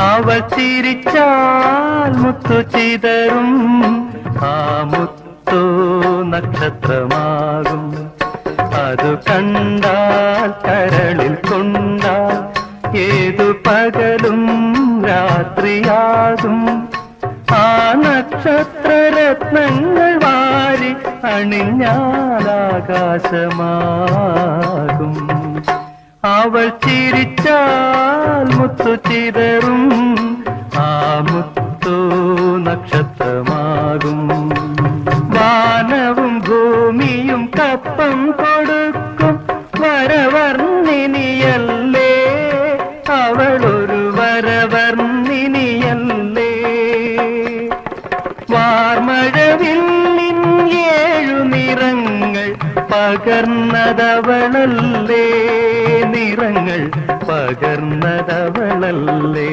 അവൾ ചിരിച്ചാൽ മുത്തു ചിതറും, ആ മുത്തു നക്ഷത്രമാകും. അതു കണ്ടാൽ കരളിൽ കൊണ്ടാൽ ഏതു പകലും രാത്രിയാകും. ആ നക്ഷത്രരത്നങ്ങൾ വാരി അണിഞ്ഞാലാകാശമാകും. അവൾ ചിരിച്ചാൽ മുത്തു ചിതറും, ആ മുത്തു നക്ഷത്രമാകും. വാനവും ഭൂമിയും കപ്പം കൊടുക്കും വരവർണ്ണിനിയല്ലേ, അവളൊരു വരവർണ്ണിനിയല്ലേ. വാർമഴവില്ലിൻ 7 നിറങ്ങൾ പകർന്നതവളല്ലേ, നിറങ്ങൾ പകർന്നതവളല്ലേ.